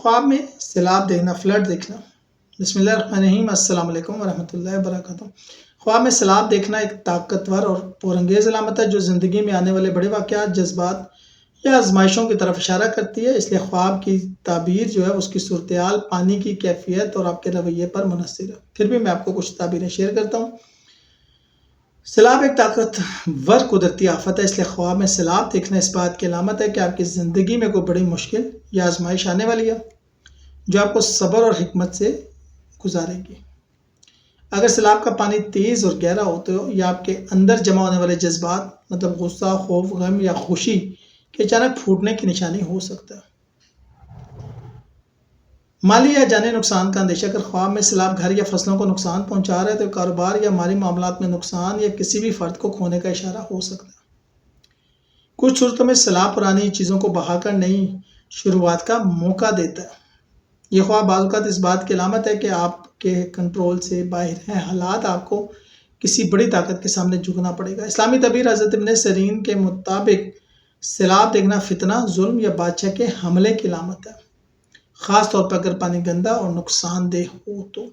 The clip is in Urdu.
خواب میں سیلاب دیکھنا، فلڈ دیکھنا۔ بسم اللہ الرحمن الرحیم، السلام علیکم ورحمۃ اللہ وبرکاتہ۔ خواب میں سیلاب دیکھنا ایک طاقتور اور پرانگیز علامت ہے جو زندگی میں آنے والے بڑے واقعات، جذبات یا آزمائشوں کی طرف اشارہ کرتی ہے۔ اس لیے خواب کی تعبیر جو ہے اس کی صورتحال، پانی کی کیفیت اور آپ کے رویے پر منحصر ہے۔ پھر بھی میں آپ کو کچھ تعبیریں شیئر کرتا ہوں۔ سیلاب ایک طاقتور قدرتی آفت ہے، اس لیے خواب میں سیلاب دیکھنا اس بات کی علامت ہے کہ آپ کی زندگی میں کوئی بڑی مشکل یا آزمائش آنے والی ہے جو آپ کو صبر اور حکمت سے گزارے گی۔ اگر سیلاب کا پانی تیز اور گہرا ہو تو یہ آپ کے اندر جمع ہونے والے جذبات مطلب غصہ، خوف، غم یا خوشی کے اچانک پھوٹنے کی نشانی ہو سکتا ہے۔ مالی یا جانی نقصان کا اندیشہ، اگر خواب میں سیلاب گھر یا فصلوں کو نقصان پہنچا رہا ہے تو کاروبار یا مالی معاملات میں نقصان یا کسی بھی فرد کو کھونے کا اشارہ ہو سکتا ہے۔ کچھ صورتوں میں سیلاب پرانی چیزوں کو بہا کر نئی شروعات کا موقع دیتا ہے۔ یہ خواب بعض اوقات اس بات کی علامت ہے کہ آپ کے کنٹرول سے باہر ہیں حالات، آپ کو کسی بڑی طاقت کے سامنے جھکنا پڑے گا۔ اسلامی تعبیر حضرت ابن سیرین کے مطابق سیلاب دیکھنا فتنہ، ظلم یا بادشاہ کے حملے کی علامت ہے، خاص طور پر اگر پانی گندا اور نقصان دہ ہو تو۔